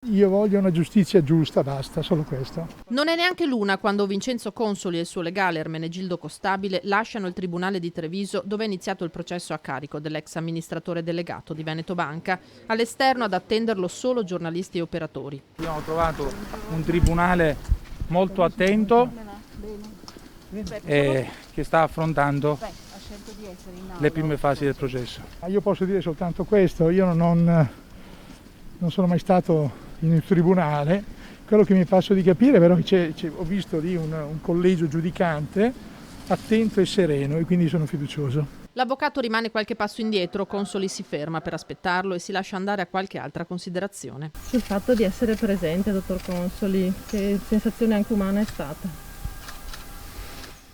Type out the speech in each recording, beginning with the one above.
Io voglio una giustizia giusta, basta, solo questo. Non è neanche l'una quando Vincenzo Consoli e il suo legale Ermenegildo Costabile lasciano il Tribunale di Treviso, dove è iniziato il processo a carico dell'ex amministratore delegato di Veneto Banca. All'esterno ad attenderlo solo giornalisti e operatori. Abbiamo trovato un tribunale molto attento e che sta affrontando le prime fasi del processo. Io posso dire soltanto questo, io non sono mai stato in un tribunale, quello che mi passo di capire però ho visto lì un collegio giudicante attento e sereno e quindi sono fiducioso. L'avvocato rimane qualche passo indietro, Consoli si ferma per aspettarlo e si lascia andare a qualche altra considerazione. Il fatto di essere presente, dottor Consoli, che sensazione anche umana è stata?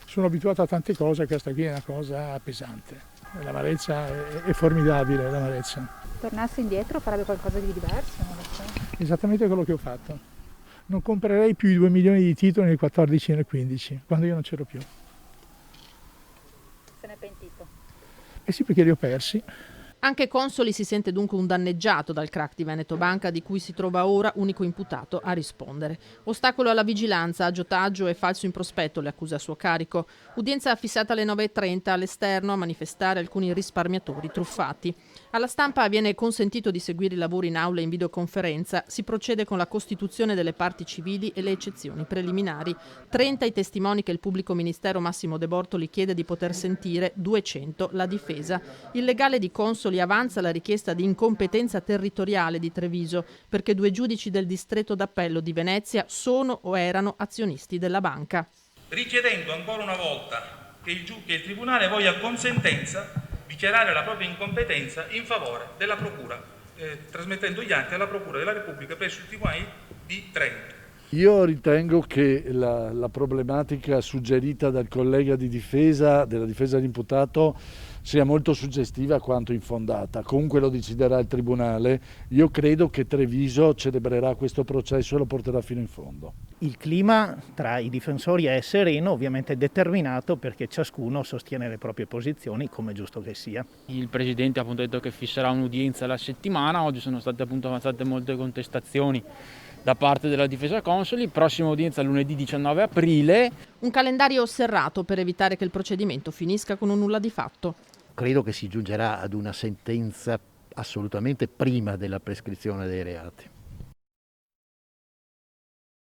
Sono abituato a tante cose, questa qui è una cosa pesante. L'amarezza è formidabile, l'amarezza. Tornassi indietro farebbe qualcosa di diverso? Non lo so. Esattamente quello che ho fatto. Non comprerei più i 2 milioni di titoli nel 14 e nel 15, quando io non c'ero più. Se n'è pentito? Eh sì, perché li ho persi. Anche Consoli si sente dunque un danneggiato dal crack di Veneto Banca, di cui si trova ora unico imputato a rispondere. Ostacolo alla vigilanza, aggiotaggio e falso in prospetto le accuse a suo carico. Udienza fissata alle 9:30 all'esterno a manifestare alcuni risparmiatori truffati. Alla stampa viene consentito di seguire i lavori in aula in videoconferenza. Si procede con la costituzione delle parti civili e le eccezioni preliminari. 30 i testimoni che il pubblico ministero Massimo De Bortoli chiede di poter sentire, 200 la difesa. Il legale di Consoli avanza la richiesta di incompetenza territoriale di Treviso perché 2 giudici del distretto d'appello di Venezia sono o erano azionisti della banca. Richiedendo ancora una volta che il Tribunale voglia con sentenza dichiarare la propria incompetenza in favore della Procura, trasmettendo gli atti alla Procura della Repubblica presso il Tribunale di Trento. Io ritengo che la problematica suggerita dal collega della difesa dell'imputato sia molto suggestiva quanto infondata. Comunque lo deciderà il Tribunale. Io credo che Treviso celebrerà questo processo e lo porterà fino in fondo. Il clima tra i difensori è sereno, ovviamente determinato, perché ciascuno sostiene le proprie posizioni, come è giusto che sia. Il Presidente ha appunto detto che fisserà un'udienza alla settimana. Oggi sono state appunto avanzate molte contestazioni da parte della difesa Consoli. Prossima udienza lunedì 19 aprile. Un calendario serrato per evitare che il procedimento finisca con un nulla di fatto. Credo che si giungerà ad una sentenza assolutamente prima della prescrizione dei reati.